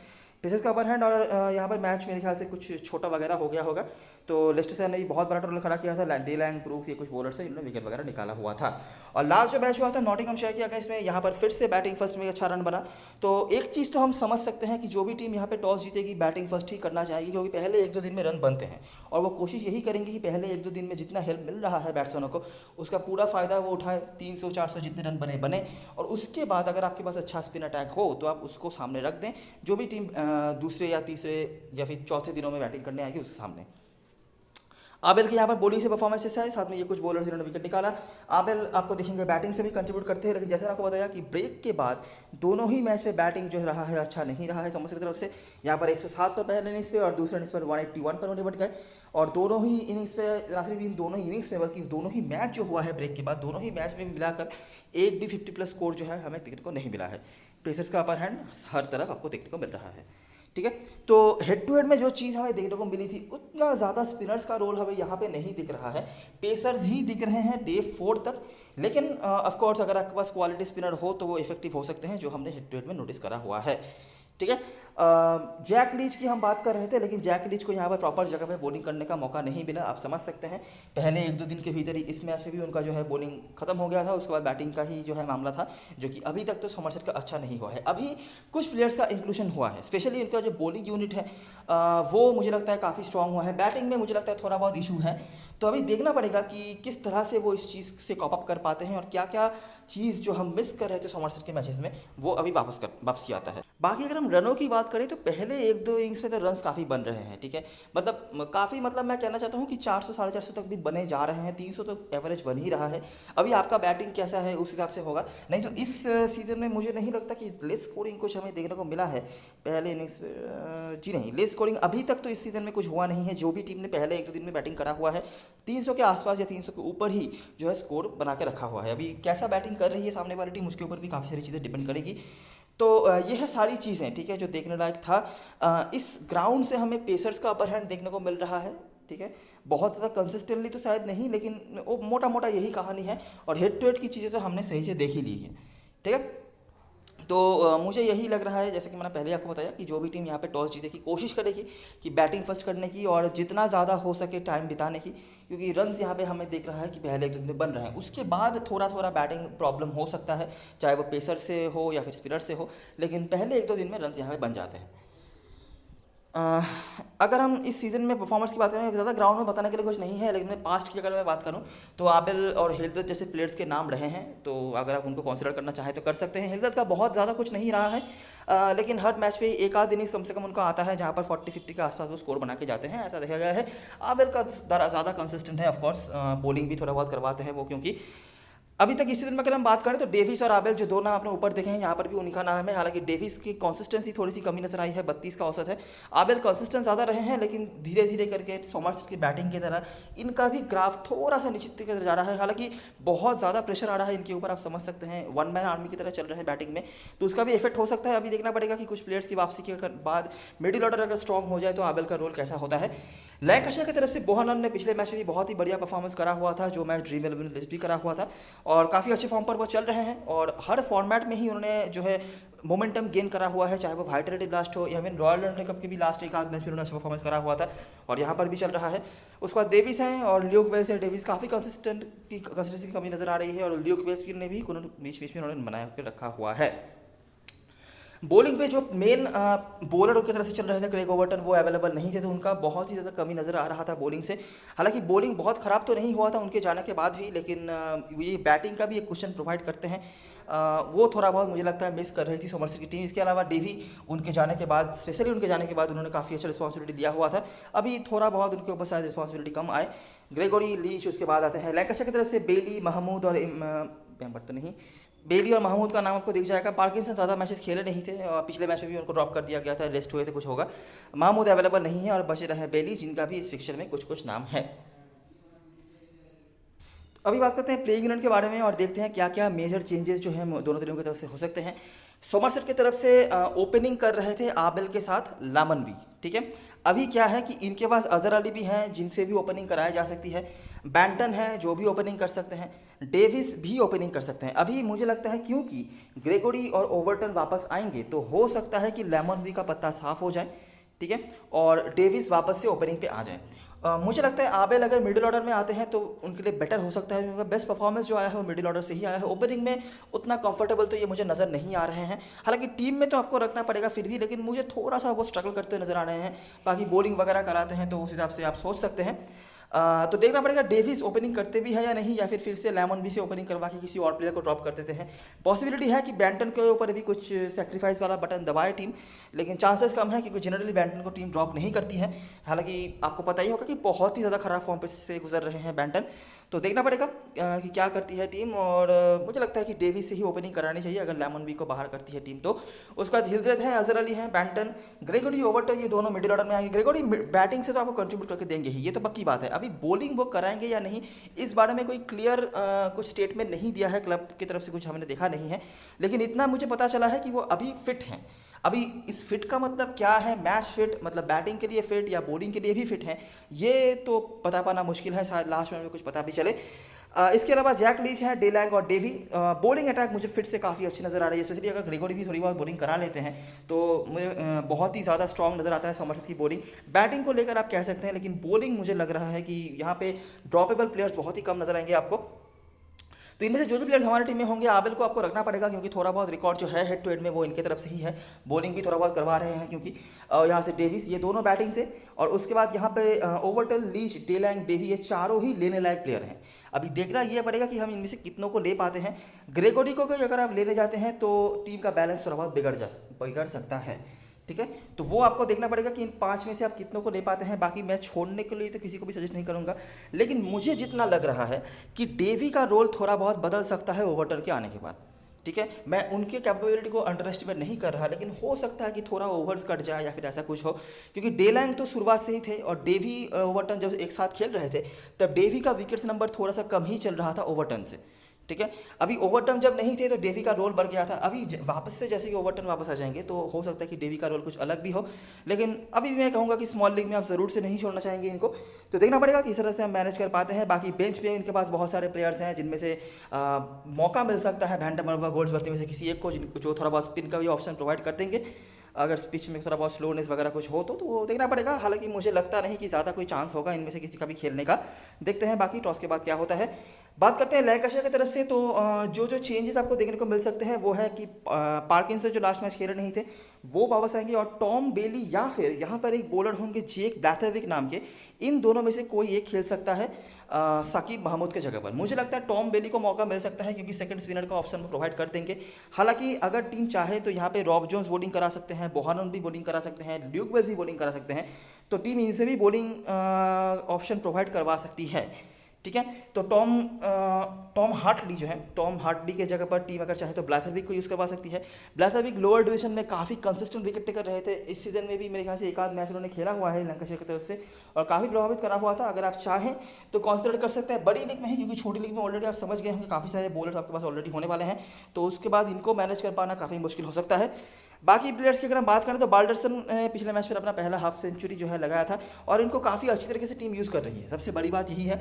[SPEAKER 1] पेसर्स का अपर हैंड, और यहाँ पर मैच मेरे ख्याल से कुछ छोटा वगैरह हो गया होगा, तो लेस्टर ने भी बहुत बड़ा टोटल खड़ा किया था। डेलैंग, ब्रूक्स, ये कुछ बॉलर से इन्होंने विकेट वगैरह निकाला हुआ था। और लास्ट जो मैच हुआ था नॉटिंघमशायर के अगेंस्ट में, यहाँ पर फिर से बैटिंग फर्स्ट में अच्छा रन बना। तो एक चीज़ तो हम समझ सकते हैं कि जो भी टीम यहाँ पे टॉस जीतेगी बैटिंग फर्स्ट ही करना चाहेगी, क्योंकि पहले 1-2 दिन में रन बनते हैं और वो कोशिश यही करेंगे कि पहले 1-2 दिन में जितना हेल्प मिल रहा है बैट्समैनों को उसका पूरा फ़ायदा वो उठाए, 300-400 जितने रन बने, और उसके बाद अगर आपके पास अच्छा स्पिन अटैक हो तो आप उसको सामने रख दें, जो भी टीम दूसरे या तीसरे या फिर चौथे दिनों में बैटिंग करने आएगी उसके सामने। आबेल के यहाँ पर बॉलिंग से परफॉर्मेंस अच्छा है, साथ में ये कुछ बॉलर्स जिन्होंने विकेट निकाला। आबेल आपको देखेंगे बैटिंग से भी कंट्रीब्यूट करते हैं, लेकिन जैसे मैंने आपको बताया कि ब्रेक के बाद दोनों ही मैच में बैटिंग जो रहा है अच्छा नहीं रहा है समर्सेट की तरफ से। यहाँ पर 107 पर पहले इनिंग्स पे और दूसरे इनिंग्स पर 181 पर निपट गए, और दोनों ही इनिंग्स पे ना सिर्फ इन दोनों ही इनिंग्स में बल्कि दोनों ही मैच जो हुआ है ब्रेक के बाद, दोनों ही मैच में मिलाकर एक भी 50+ स्कोर जो है हमें देखने को नहीं मिला है। पेसर्स का अपर हैंड हर तरफ आपको देखने को मिल रहा है, ठीक है। तो हेड टू हेड में जो चीज़ हमें देखने को मिली थी, उतना ज़्यादा स्पिनर्स का रोल हमें यहाँ पे नहीं दिख रहा है, पेसर्स ही दिख रहे हैं डे 4 तक। लेकिन ऑफ कोर्स अगर आपके पास क्वालिटी स्पिनर हो तो वो इफेक्टिव हो सकते हैं, जो हमने हेड टू हेड में नोटिस करा हुआ है, ठीक है। जैक लीच की हम बात कर रहे थे, लेकिन जैक लीच को यहाँ पर प्रॉपर जगह पे बॉलिंग करने का मौका नहीं मिला। आप समझ सकते हैं पहले 1-2 दिन के भीतर ही इस मैच में भी उनका जो है बॉलिंग खत्म हो गया था, उसके बाद बैटिंग का ही जो है मामला था, जो कि अभी तक तो समरसेट का अच्छा नहीं हुआ है। अभी कुछ प्लेयर्स का इंक्लूजन हुआ है, स्पेशली उनका जो बॉलिंग यूनिट है वो मुझे लगता है काफ़ी स्ट्रांग हुआ है। बैटिंग में मुझे लगता है थोड़ा बहुत इशू है, तो अभी देखना पड़ेगा कि किस तरह से वो इस चीज़ से कॉप अप कर पाते हैं और क्या क्या चीज़ जो हम मिस कर रहे थे समरसेट के मैचेस में वो अभी वापसी आता है। बाकी अगर हम रनों की बात करें तो पहले 1-2 इनिंग्स में तो रन्स काफ़ी बन रहे हैं, ठीक है। मतलब मैं कहना चाहता हूँ कि 400 450 तक भी बने जा रहे हैं, 300 तो एवरेज बन ही रहा है। अभी आपका बैटिंग कैसा है उस हिसाब से होगा, नहीं तो इस सीज़न में मुझे नहीं लगता कि लेस स्कोरिंग कुछ हमें देखने को मिला है पहले इनिंग्स। जी नहीं, लेस स्कोरिंग अभी तक तो इस सीज़न में कुछ हुआ नहीं है। जो भी टीम ने पहले 1-2 दिन में बैटिंग करा हुआ है 300 के आसपास या 300 के ऊपर ही जो है स्कोर बना के रखा हुआ है। अभी कैसा बैटिंग कर रही है सामने वाली टीम, उसके ऊपर भी काफ़ी सारी चीज़ें डिपेंड करेगी। तो ये है सारी चीज़ें, ठीक है, जो देखने लायक था। इस ग्राउंड से हमें पेसर्स का अपर हैंड देखने को मिल रहा है, ठीक है। बहुत ज़्यादा कंसिस्टेंटली तो शायद नहीं, लेकिन वो मोटा मोटा यही कहानी है, और हेड टू हेड की चीज़ें तो हमने सही से देख ही ली है, ठीक है। तो मुझे यही लग रहा है, जैसे कि मैंने पहले आपको बताया, कि जो भी टीम यहाँ पे टॉस जीतेगी कोशिश करेगी कि बैटिंग फर्स्ट करने की और जितना ज़्यादा हो सके टाइम बिताने की, क्योंकि रन्स यहाँ पे हमें देख रहा है कि पहले 1-2 दिन में बन रहे हैं। उसके बाद थोड़ा थोड़ा बैटिंग प्रॉब्लम हो सकता है, चाहे वो पेसर से हो या फिर स्पिनर से हो, लेकिन पहले 1-2 दिन में रन्स यहाँ पे बन जाते हैं। अगर हम इस सीज़न में परफॉर्मेंस की बात करें, ज़्यादा ग्राउंड में बताने के लिए कुछ नहीं है, लेकिन मैं पास्ट की अगर मैं बात करूं तो आबिल और हिलदत जैसे प्लेयर्स के नाम रहे हैं, तो अगर आप उनको कंसिडर करना चाहें तो कर सकते हैं। हिलदत का बहुत ज़्यादा कुछ नहीं रहा है, लेकिन हर मैच पे एक आध इनिंग्स कम से कम उनका आता है जहाँ पर 40-50 के आसपास वो स्कोर बना के जाते हैं, ऐसा देखा गया है। आबिल का ज़्यादा कंसिस्टेंट है, ऑफकोर्स बॉलिंग भी थोड़ा बहुत करवाते हैं वो, क्योंकि अभी तक इस सीजन में अगर हम बात करें तो डेविस और आबेल जो दो नाम आपने ऊपर देखे हैं, यहाँ पर भी उन्हीं का नाम है। हालांकि डेविस की कंसिस्टेंसी थोड़ी सी कमी नजर आई है, 32 का औसत है। आबेल कंसिस्टेंट ज़्यादा रहे हैं, लेकिन धीरे धीरे करके समर्सेट की बैटिंग की तरह इनका भी ग्राफ थोड़ा सा नीचे की तरफ जा रहा है। हालांकि बहुत ज़्यादा प्रेशर आ रहा है इनके ऊपर, आप समझ सकते हैं, वन मैन आर्मी की तरह चल रहे हैं बैटिंग में, तो उसका भी इफेक्ट हो सकता है। अभी देखना पड़ेगा कि कुछ प्लेयर्स की वापसी के बाद मिडिल ऑर्डर अगर स्ट्रॉन्ग हो जाए तो आबेल का रोल कैसा होता है। लैंकाशायर की तरफ से बोहानन ने पिछले मैच में भी बहुत ही बढ़िया परफॉर्मेंस करा हुआ था, जो मैच ड्रीम 11 लिस्ट भी करा हुआ था, और काफ़ी अच्छे फॉर्म पर वो चल रहे हैं, और हर फॉर्मेट में ही उन्होंने जो है मोमेंटम गेन करा हुआ है, चाहे वो वाइटलिटी ब्लास्ट हो या फिर रॉयल लंडन कप के भी लास्ट एक आध मैच में उन्होंने अच्छा परफॉर्मेंस करा हुआ था, और यहाँ पर भी चल रहा है। उसके बाद डेविस हैं, और ल्यूक वेल्स है। डेविस काफ़ी कंसिस्टेंसी की कमी नजर आ रही है, और ल्यूक वेल्स ने भी बीच बीच में उन्होंने बना के रखा हुआ है। बॉलिंग पे जो मेन बॉलर उनकी तरफ से चल रहे थे क्रेग ओवर्टन, वो अवेलेबल नहीं थे, तो उनका बहुत ही ज़्यादा कमी नज़र आ रहा था बॉलिंग से। हालांकि बॉलिंग बहुत ख़राब तो नहीं हुआ था उनके जाने के बाद भी, लेकिन ये बैटिंग का भी एक क्वेश्चन प्रोवाइड करते हैं, वो थोड़ा बहुत मुझे लगता है मिस कर रही थी समरसेट की टीम। इसके अलावा डेवी उनके जाने के बाद, स्पेशली उनके जाने के बाद उन्होंने काफ़ी अच्छा रिस्पॉन्सिबिलिटी लिया हुआ था, अभी थोड़ा बहुत उनके ऊपर शायद रिस्पॉन्सिबिलिटी कम आए। ग्रेगोरी लीच उसके बाद आते हैं। लैंकाशायर की तरफ से बेली, महमूद और बेली और महमूद का नाम आपको दिख जाएगा। पार्किंसन ज़्यादा मैचेस खेले नहीं थे, और पिछले मैच में भी उनको ड्रॉप कर दिया गया था, रेस्ट हुए थे, कुछ होगा। महमूद अवेलेबल नहीं है, और बचे रहे बेली, जिनका भी इस फिक्चर में कुछ कुछ नाम है। अभी बात करते हैं प्लेइंग 11 के बारे में, और देखते हैं क्या क्या मेजर चेंजेस जो हैं दोनों टीमों की तरफ से हो सकते हैं। सोमरसेट की तरफ से ओपनिंग कर रहे थे आबेल के साथ लामन भी, ठीक है। अभी क्या है कि इनके पास अजहर अली भी हैं, जिनसे भी ओपनिंग कराई जा सकती है। बैंटन है जो भी ओपनिंग कर सकते हैं। डेविस भी ओपनिंग कर सकते हैं। अभी मुझे लगता है क्योंकि ग्रेगोरी और ओवर्टन वापस आएंगे, तो हो सकता है कि लेमन भी का पत्ता साफ हो जाए, ठीक है, और डेविस वापस से ओपनिंग पे आ जाए। मुझे लगता है आबेल अगर मिडिल ऑर्डर में आते हैं तो उनके लिए बेटर हो सकता है, क्योंकि बेस्ट परफॉर्मेंस जो आया है वो मिडिल ऑर्डर से ही आया है। ओपनिंग में उतना कंफर्टेबल तो ये मुझे नज़र नहीं आ रहे हैं। हालांकि टीम में तो आपको रखना पड़ेगा फिर भी, लेकिन मुझे थोड़ा सा वो स्ट्रगल करते नज़र आ रहे हैं। बाकी बॉलिंग वगैरह कराते हैं तो उस हिसाब से आप सोच सकते हैं। तो देखना पड़ेगा डेविस ओपनिंग करते भी है या नहीं, या फिर से लेमन बी से ओपनिंग करवा के किसी और प्लेयर को ड्रॉप कर देते हैं। पॉसिबिलिटी है कि बैंटन के ऊपर भी कुछ सेक्रीफाइस वाला बटन दबाए टीम, लेकिन चांसेस कम है क्योंकि जनरली बैंटन को टीम ड्रॉप नहीं करती है। हालांकि आपको पता ही होगा कि बहुत ही ज़्यादा खराब फॉर्म पे से गुजर रहे हैं बैंटन, तो देखना पड़ेगा कि क्या करती है टीम। और मुझे लगता है कि डेविस से ही ओपनिंग करानी चाहिए अगर लेमन बी को बाहर करती है टीम तो। उसके बाद हिल्ड्रेथ है, अजहर अली है, बैंटन, ग्रेगोरी, ओवर्टन, ये दोनों मिडिल ऑर्डर में आएंगे। ग्रेगोरी बैटिंग से तो आपको कंट्रीब्यूट करके देंगे ही, ये तो पक्की बात है। अभी बॉलिंग वो कराएंगे या नहीं इस बारे में कोई क्लियर कुछ स्टेटमेंट नहीं दिया है क्लब की तरफ से, कुछ हमने देखा नहीं है, लेकिन इतना मुझे पता चला है कि वो अभी फिट हैं। अभी इस फिट का मतलब क्या है, मैच फिट मतलब बैटिंग के लिए फिट या बॉलिंग के लिए भी फिट हैं, ये तो पता पाना मुश्किल है, शायद लास्ट में कुछ पता भी चले। इसके अलावा जैक लीच है, डेलैंग और डेवी। बॉलिंग अटैक मुझे फिट से काफ़ी अच्छी नज़र आ रही है, स्पेशली अगर ग्रेगोरी भी थोड़ी बहुत बॉलिंग करा लेते हैं तो मुझे बहुत ही ज़्यादा स्ट्रॉन्ग नज़र आता है समरसेट की बॉलिंग। बैटिंग को लेकर आप कह सकते हैं, लेकिन बॉलिंग मुझे लग रहा है कि यहाँ पे ड्रॉपेबल प्लेयर्स बहुत ही कम नज़र आएंगे आपको। तो इनमें से जो प्लेयर्स हमारी टीम में होंगे, आबिल को आपको रखना पड़ेगा क्योंकि थोड़ा बहुत रिकॉर्ड जो है हेड टू हेड में वो इनके तरफ से ही है। बॉलिंग भी थोड़ा बहुत करवा रहे हैं क्योंकि यहाँ से डेविस, ये दोनों बैटिंग से, और उसके बाद यहाँ पे ओवर्टन, लीच, डेलैंग, डेवी, ये चारों ही लेने लायक प्लेयर हैं। अभी देखना ये पड़ेगा कि हम इनमें से कितनों को ले पाते हैं। ग्रेगोरी को अगर आप लेने जाते हैं तो टीम का बैलेंस थोड़ा बहुत बिगड़ सकता है, ठीक है। तो वो आपको देखना पड़ेगा कि इन 5 में से आप कितनों को ले पाते हैं। बाकी मैं छोड़ने के लिए तो किसी को भी सजेस्ट नहीं करूंगा, लेकिन मुझे जितना लग रहा है कि डेवी का रोल थोड़ा बहुत बदल सकता है ओवर्टन के आने के बाद, ठीक है। मैं उनके कैपेबिलिटी को अंडर एस्टिमेट नहीं कर रहा, लेकिन हो सकता है कि थोड़ा ओवर्स कट जाए या फिर ऐसा कुछ हो, क्योंकि डेलैंग तो शुरुआत से ही थे और डेवी ओवर्टन जब एक साथ खेल रहे थे तब डेवी का विकेट्स नंबर थोड़ा सा कम ही चल रहा था ओवर्टन से, ठीक है। अभी ओवर्टन जब नहीं थे तो डेवी का रोल बढ़ गया था। अभी वापस से जैसे कि ओवर्टन वापस आ जाएंगे तो हो सकता है कि डेवी का रोल कुछ अलग भी हो, लेकिन अभी भी मैं कहूँगा कि स्मॉल लीग में आप ज़रूर से नहीं छोड़ना चाहेंगे इनको। तो देखना पड़ेगा किस तरह से हम मैनेज कर पाते हैं। बाकी बेंच पे इनके पास बहुत सारे प्लेयर्स हैं जिनमें से मौका मिल सकता है वैंडरमेर, गोल्ड्सवर्थ में से किसी एक को जो थोड़ा बहुत स्पिन का भी ऑप्शन प्रोवाइड कर देंगे अगर पिच में थोड़ा बहुत स्लोनेस वगैरह कुछ हो तो वो देखना पड़ेगा। हालांकि मुझे लगता नहीं कि ज़्यादा कोई चांस होगा इनमें से किसी का भी खेलने का। देखते हैं बाकी टॉस के बाद क्या होता है। बात करते हैं लैंकाशायर की तरफ से, तो जो चेंजेस आपको देखने को मिल सकते हैं वो है कि पार्किंसन जो लास्ट मैच खेल नहीं थे वो वापस आएंगे, और टॉम बेली या फिर यहाँ पर एक बॉलर होंगे जेक ब्लैथरविक नाम के, इन दोनों में से कोई एक खेल सकता है साकिब महमूद के जगह पर। मुझे लगता है टॉम बेली को मौका मिल सकता है क्योंकि सेकंड स्पिनर का ऑप्शन प्रोवाइड कर देंगे। हालांकि अगर टीम चाहे तो यहाँ पे रॉब जोन्स बॉलिंग करा सकते हैं, बोहानन भी बॉलिंग करा सकते हैं, ल्यूक वेल्स भी बॉलिंग करा सकते हैं, तो टीम इनसे भी बॉलिंग ऑप्शन प्रोवाइड करवा सकती है, ठीक है। तो टॉम हार्टली जो है, टॉम हार्टली के जगह पर टीम अगर चाहे तो ब्लैथरविक को यूज़ करवा सकती है। ब्लैथरविक लोअर डिवीजन में काफ़ी कंसिस्टेंट विकेट टेकर रहे थे, इस सीज़न में भी मेरे ख्याल से एक आध मैच उन्होंने खेला हुआ है लंकाशायर की तरफ से और काफ़ी प्रभावित करा हुआ था। अगर आप चाहें तो कंसिडर कर सकते हैं। बड़ी लीग में है क्योंकि छोटी लीग में ऑलरेडी आप समझ गए होंगे काफ़ी सारे बॉलर्स आपके पास ऑलरेडी होने वाले हैं, तो उसके बाद इनको मैनेज कर पाना काफ़ी मुश्किल हो सकता है। बाकी प्लेयर्स की अगर हम बात करें तो बाल्डरसन ने पिछले मैच में अपना पहला हाफ सेंचुरी जो है लगाया था और इनको काफ़ी अच्छी तरीके से टीम यूज़ कर रही है। सबसे बड़ी बात यही है,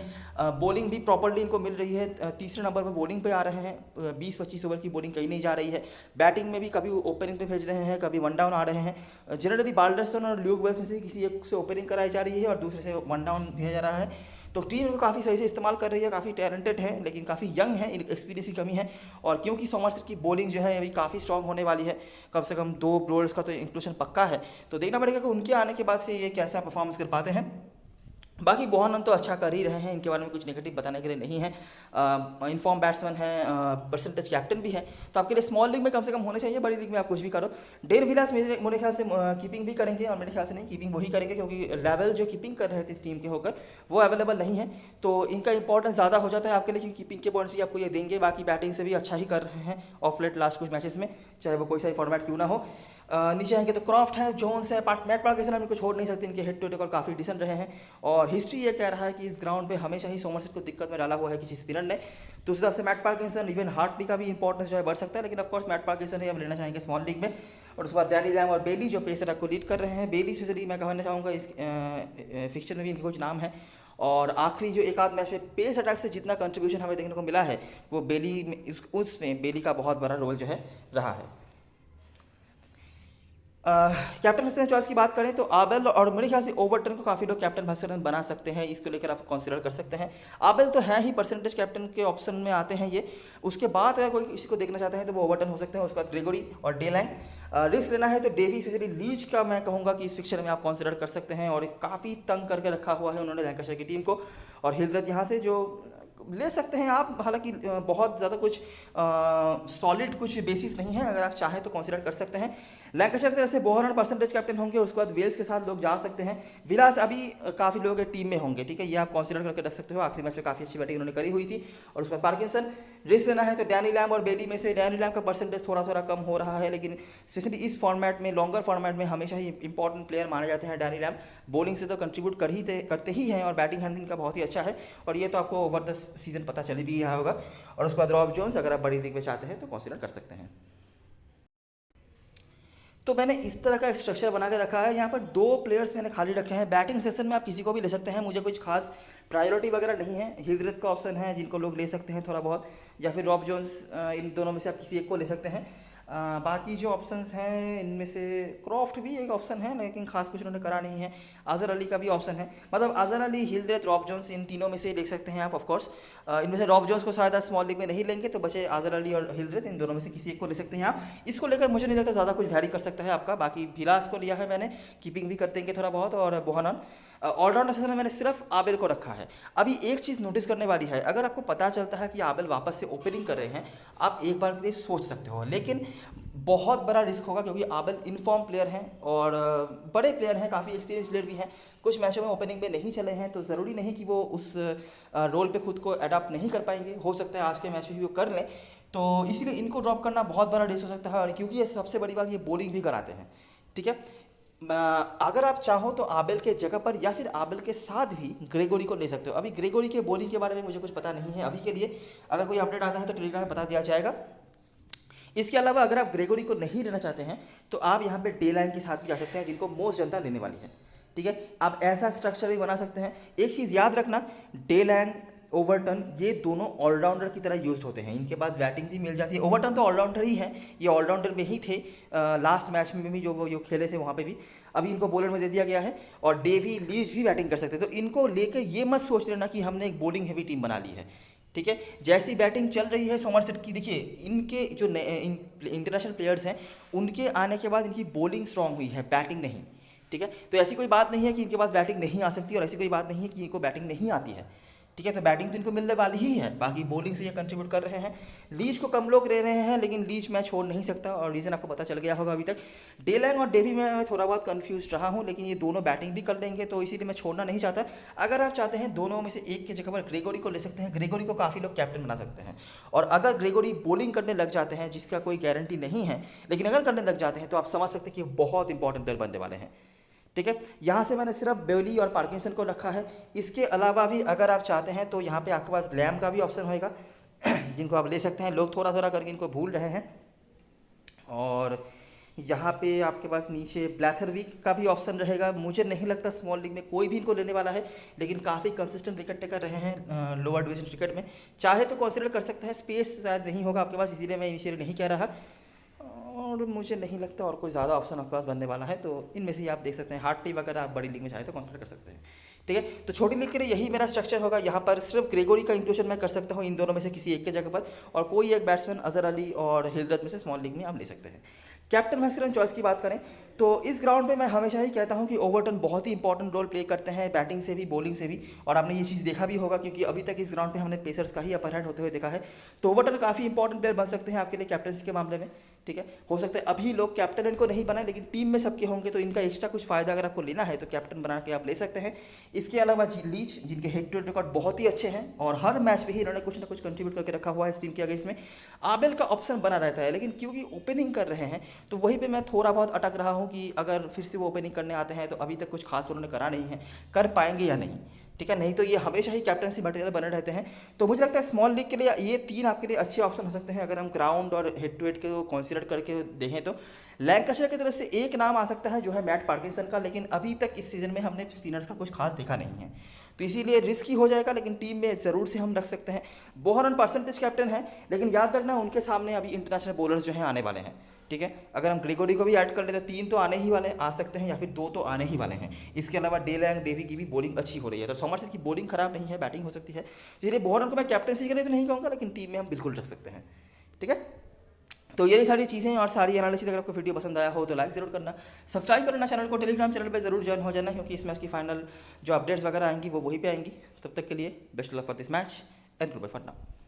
[SPEAKER 1] बॉलिंग भी प्रॉपर्ली इनको मिल रही है, तीसरे नंबर पर बॉलिंग पे आ रहे हैं, 20-25 ओवर की बॉलिंग कहीं नहीं जा रही है। बैटिंग में भी कभी ओपनिंग पे भेज रहे हैं, कभी वन डाउन आ रहे हैं। जनरली बाल्डरसन और ल्यूक वेल्स में से किसी एक से ओपनिंग कराई जा रही है और दूसरे से वन डाउन भेजा जा रहा है, तो टीम इनको काफ़ी सही से इस्तेमाल कर रही है। काफ़ी टैलेंटेड है लेकिन काफ़ी यंग है, एक्सपीरियंस की कमी है, और क्योंकि सोमरसेट की बॉलिंग जो है अभी काफ़ी स्ट्रांग होने वाली है, कम से कम 2 बॉलर्स का तो इंक्लूजन पक्का है, तो देखना पड़ेगा कि उनके आने के बाद से ये कैसा परफॉर्मेंस कर पाते हैं। बाकी बोहानन तो अच्छा कर ही रहे हैं, इनके बारे में कुछ नेगेटिव बताने के लिए नहीं है। इनफॉर्म बैट्समैन है, परसेंटेज कैप्टन भी है, तो आपके लिए स्मॉल लीग में कम से कम होने चाहिए, बड़ी लीग में आप कुछ भी करो। डेन विलास मेरे ख्याल से कीपिंग भी करेंगे, और मेरे ख्याल से नहीं, कीपिंग वही करेंगे क्योंकि लेवल जो कीपिंग कर रहे थे इस टीम के होकर वो अवेलेबल नहीं है, तो इनका इंपॉर्टेंस ज़्यादा हो जाता है आपके लिए क्योंकि कीपिंग के पॉइंट्स भी आपको ये देंगे। बाकी बैटिंग से भी अच्छा ही कर रहे हैं ऑफ लेट लास्ट कुछ मैचेस में, चाहे वो कोई सा ही फॉर्मेट क्यों ना हो। नीचे आएंगे तो क्रॉफ्ट है, जोन्स है, मैट पार्किंसन हम इनको छोड़ नहीं सकते, इनके हेड टू रिकॉर्ड काफ़ी डिसेंट रहे हैं, और हिस्ट्री ये कह रहा है कि इस ग्राउंड पे हमेशा ही सोमरसेट को दिक्कत में डाला हुआ है किसी स्पिनर ने, तो उस हिसाब से मैट पार्किंसन, इवन हार्टली का भी इंपॉर्टेंस जो है बढ़ सकता है, लेकिन ऑफकोर्स मैट पार्किंसन ही हम लेना चाहेंगे स्मॉल लीग में। और उसके बाद डैनी लैम और बेली जो पेस अटैक को लीड कर रहे हैं, बेली स्पेशली मैं कहना चाहूँगा इस फिक्चर में भी इनके कुछ नाम है, और आखिरी जो एक आध मैच में पेस अटैक से जितना कंट्रीब्यूशन हमें देखने को मिला है वो बेली में, उसमें बेली का बहुत बड़ा रोल जो है रहा है। कैप्टन वाइस कैप्टन चॉइस की बात करें तो आबेल और मेरे ख्याल से ओवरटन को काफ़ी लोग कैप्टन वाइस कैप्टन बना सकते हैं, इसको लेकर आप कंसिडर कर सकते हैं। आबेल तो है ही परसेंटेज कैप्टन के ऑप्शन में आते हैं ये। उसके बाद अगर कोई किसी को देखना चाहते हैं तो वो ओवरटन हो सकते हैं। उसके बाद ग्रेगोरी और डे लैंग। रिस्क लेना है तो डेवी स्पेशली लीच का मैं कहूँगा कि इस फिक्चर में आप कंसिडर कर सकते हैं, और काफ़ी तंग करके रखा हुआ है उन्होंने लैंकाशायर की टीम को। और हिलरत यहाँ से जो ले सकते हैं आप, हालांकि बहुत ज़्यादा कुछ सॉलिड कुछ बेसिस नहीं है, अगर आप चाहें तो कंसिडर कर सकते हैं। लैंकाशायर की तरफ से बोहरन परसेंटेज कैप्टन होंगे। उसके बाद वेल्स के साथ लोग जा सकते हैं। विलास अभी काफ़ी लोगों के टीम में होंगे, ठीक है, ये आप कंसिडर करके रख सकते हो। आखिरी मैच में काफ़ी अच्छी बैटिंग उन्होंने करी हुई थी। और उसके बाद पार्किंसन। रिस्क लेना है तो डैनी लैम और बेली में से डैनी लैम का परसेंटेज थोड़ा थोड़ा कम हो रहा है, लेकिन स्पेशली इस फॉर्मेट में, लॉन्गर फॉर्मेट में हमेशा ही इंपॉर्टेंट प्लेयर माने जाते हैं डैनी लैम। बॉलिंग से तो कंट्रीब्यूट करते ही हैं, और बैटिंग हैंड इनका बहुत ही अच्छा है, और ये तो आपको ओवर द सीजन पता चल भी रहा होगा। और उसके बाद रॉब जोन्स, अगर आप बड़ी लीग में चाहते हैं तो कंसिडर कर सकते हैं। तो मैंने इस तरह का एक स्ट्रक्चर बना के रखा है। यहाँ पर 2 प्लेयर्स मैंने खाली रखे हैं। बैटिंग सेशन में आप किसी को भी ले सकते हैं, मुझे कुछ खास प्रायोरिटी वगैरह नहीं है। हिलग्रेथ का ऑप्शन है जिनको लोग ले सकते हैं थोड़ा बहुत, या फिर रॉब जोन्स, इन दोनों में से आप किसी एक को ले सकते हैं। बाकी जो ऑप्शंस हैं इनमें से क्रॉफ्ट भी एक ऑप्शन है, लेकिन खास कुछ उन्होंने करा नहीं है। अजहर अली का भी ऑप्शन है, मतलब अजहर अली, हिलग्रेथ, रॉब जोन्स, इन तीनों में से ले सकते हैं आप ऑफकोर्स। इनमें से रॉब जोन्स को शायद स्मॉल लीग में नहीं लेंगे, तो बचे अजहर अली और हिलग्रेथ, इन दोनों में से किसी एक को ले सकते हैं आप। इसको लेकर मुझे नहीं लगता ज़्यादा कुछ वैरी कर सकता है आपका। बाकी विलास को लिया है मैंने, कीपिंग भी कर देंगे थोड़ा बहुत, और बोहनन। ऑलराउंडर सेशन में मैंने सिर्फ आबेल को रखा है। अभी एक चीज़ नोटिस करने वाली है, अगर आपको पता चलता है कि आबेल वापस से ओपनिंग कर रहे हैं, आप एक बार के लिए सोच सकते हो, लेकिन बहुत बड़ा रिस्क होगा, क्योंकि आबेल इनफॉर्म प्लेयर हैं और बड़े प्लेयर हैं, काफ़ी एक्सपीरियंस प्लेयर भी हैं। कुछ मैचों में ओपनिंग में नहीं चले हैं, तो ज़रूरी नहीं कि वो उस रोल पे खुद को अडाप्ट नहीं कर पाएंगे। हो सकता है आज के मैच में भी वो कर लें, तो इसीलिए इनको ड्रॉप करना बहुत बड़ा रिस्क हो सकता है। और क्योंकि ये सबसे बड़ी बात, ये बॉलिंग भी कराते हैं, ठीक है। अगर आप चाहो तो आबेल के जगह पर या फिर आबेल के साथ भी ग्रेगोरी को ले सकते हो। अभी ग्रेगोरी के बॉलिंग के बारे में मुझे कुछ पता नहीं है अभी के लिए, अगर कोई अपडेट आता है तो टेलीग्राम में बता दिया जाएगा। इसके अलावा अगर आप ग्रेगोरी को नहीं लेना चाहते हैं तो आप यहाँ पे डे लाइन के साथ भी जा सकते हैं, जिनको मोस्ट जनता लेने वाली है, ठीक है। आप ऐसा स्ट्रक्चर भी बना सकते हैं। एक चीज़ याद रखना, डे लाइन, ओवरटन, ये दोनों ऑलराउंडर की तरह यूज होते हैं। इनके पास बैटिंग भी मिल जाती है। ओवरटन तो ऑलराउंडर ही है, ये ऑलराउंडर में ही थे लास्ट मैच में भी, जो खेले थे वहाँ पे भी। अभी इनको बॉलर में दे दिया गया है, और डेवी लीच भी बैटिंग कर सकते हैं। तो इनको लेकर ये मत सोच लेना कि हमने एक बॉलिंग हैवी टीम बना ली है, ठीक है। जैसी बैटिंग चल रही है सोमरसेट की, देखिए इनके जो इंटरनेशनल प्लेयर्स हैं, उनके आने के बाद इनकी बॉलिंग स्ट्रांग हुई है, बैटिंग नहीं, ठीक है। तो ऐसी कोई बात नहीं है कि इनके पास बैटिंग नहीं आ सकती, और ऐसी कोई बात नहीं है कि इनको बैटिंग नहीं आती है, ठीक है। तो बैटिंग तो इनको मिलने वाली ही है, बाकी बॉलिंग से ये कंट्रीब्यूट कर रहे हैं। लीच को कम लोग ले रहे हैं, लेकिन लीच मैं छोड़ नहीं सकता, और रीज़न आपको पता चल गया होगा अभी तक। डे लैंग और डेवी में मैं थोड़ा बहुत कंफ्यूज रहा हूँ, लेकिन ये दोनों बैटिंग भी कर लेंगे, तो इसीलिए मैं छोड़ना नहीं चाहता। अगर आप चाहते हैं दोनों में से एक की जगह पर ग्रेगोरी को ले सकते हैं। ग्रेगोरी को काफ़ी लोग कैप्टन बना सकते हैं, और अगर ग्रेगोरी बॉलिंग करने लग जाते हैं, जिसका कोई गारंटी नहीं है, लेकिन अगर करने लग जाते हैं तो आप समझ सकते हैं कि बहुत इंपॉर्टेंट प्लेयर बनने वाले हैं, ठीक है। यहाँ से मैंने सिर्फ बेली और पार्किंसन को रखा है। इसके अलावा भी अगर आप चाहते हैं तो यहाँ पे आपके पास लैम का भी ऑप्शन होएगा, जिनको आप ले सकते हैं। लोग थोड़ा थोड़ा करके इनको भूल रहे हैं। और यहाँ पे आपके पास नीचे ब्लैथरविक का भी ऑप्शन रहेगा। मुझे नहीं लगता स्मॉल लीग में कोई भी इनको लेने वाला है, लेकिन काफ़ी कंसिस्टेंट विकेट टेकर रहे हैं लोअर डिवीजन क्रिकेट में, चाहे तो कंसिडर कर सकते हैं। स्पेस शायद नहीं होगा आपके पास, इसीलिए मैं इनिशियली नहीं कह रहा, और मुझे नहीं लगता और कोई ज़्यादा ऑप्शन आपके पास बनने वाला है। तो इनमें से ही आप देख सकते हैं। हार्ड टीम अगर आप बड़ी लीग में चाहे तो कंसिडर कर सकते हैं, ठीक है। तो छोटी लीग के लिए यही मेरा स्ट्रक्चर होगा। यहाँ पर सिर्फ ग्रेगोरी का इंक्लूजन मैं कर सकता हूँ इन दोनों में से किसी एक के जगह पर, और कोई एक बैट्समैन अजहर अली और हिलरत में से स्मॉल लीग में आप ले सकते हैं। कैप्टन वाइस कैप्टन चॉइस की बात करें तो इस ग्राउंड पे मैं हमेशा ही कहता हूं कि ओवरटन बहुत ही इंपॉर्टेंट रोल प्ले करते हैं, बैटिंग से भी बॉलिंग से भी, और आपने ये चीज़ देखा भी होगा, क्योंकि अभी तक इस ग्राउंड पे हमने पेसर्स का ही अपर हैंड होते हुए देखा है। तो ओवरटन काफ़ी इंपॉर्टेंट प्लेयर बन सकते हैं आपके लिए कैप्टनसी के मामले में, ठीक है। हो सकता है अभी लोग कैप्टन इनको नहीं बनाए, लेकिन टीम में सबके होंगे, तो इनका एक्स्ट्रा कुछ फ़ायदा अगर आपको लेना है तो कैप्टन बना के आप ले सकते हैं। इसके अलावा लीच, जिनके हेड टू हेड रिकॉर्ड बहुत ही अच्छे हैं, और हर मैच में ही इन्होंने कुछ ना कुछ कंट्रीब्यूट करके रखा हुआ है इस टीम के अगेंस्ट में। आबेल का ऑप्शन बना रहता है, लेकिन क्योंकि ओपनिंग कर रहे हैं तो वहीं पे मैं थोड़ा बहुत अटक रहा हूँ कि अगर फिर से वो ओपनिंग करने आते हैं तो अभी तक कुछ खास उन्होंने करा नहीं है, कर पाएंगे या नहीं, ठीक है। नहीं तो ये हमेशा ही कैप्टनसी मटेरियल बने रहते हैं। तो मुझे लगता है स्मॉल लीग के लिए ये 3 आपके लिए अच्छे ऑप्शन हो सकते हैं, अगर हम ग्राउंड और हेड टू हेड को कंसीडर करके देखें तो। लैंकाशायर की तरफ से एक नाम आ सकता है जो है मैट पार्किंसन का, लेकिन अभी तक इस सीज़न में हमने स्पिनर्स का कुछ खास देखा नहीं है, तो इसीलिए रिस्की हो जाएगा, लेकिन टीम में ज़रूर से हम रख सकते हैं। बोहरन परसेंटेज कैप्टन है, लेकिन याद रखना उनके सामने अभी इंटरनेशनल बॉलर्स जो हैं आने वाले हैं, ठीक है। अगर हम ग्रेगोरी को भी ऐड कर ले तो 3 तो आने ही वाले आ सकते हैं या फिर 2 तो आने ही वाले हैं। इसके अलावा डेलैंग डेवी की भी बॉलिंग अच्छी हो रही है, तो समरसेट की बॉलिंग खराब नहीं है, बैटिंग हो सकती है। इसलिए वॉर्नर को मैं कैप्टनसी के लिए तो नहीं कहूँगा, लेकिन टीम में हम बिल्कुल रख सकते हैं, ठीक है। तो यही सारी चीज़ें और सारी एनालिसिस, अगर आपको वीडियो पसंद आया हो तो लाइक ज़रूर करना, सब्सक्राइब करना चैनल को, टेलीग्राम चैनल पे ज़रूर ज्वाइन हो जाना, क्योंकि इस मैच की फाइनल जो अपडेट्स वगैरह आएंगी वो वहीं पे आएंगी। तब तक के लिए best luck for this match and good bye for now.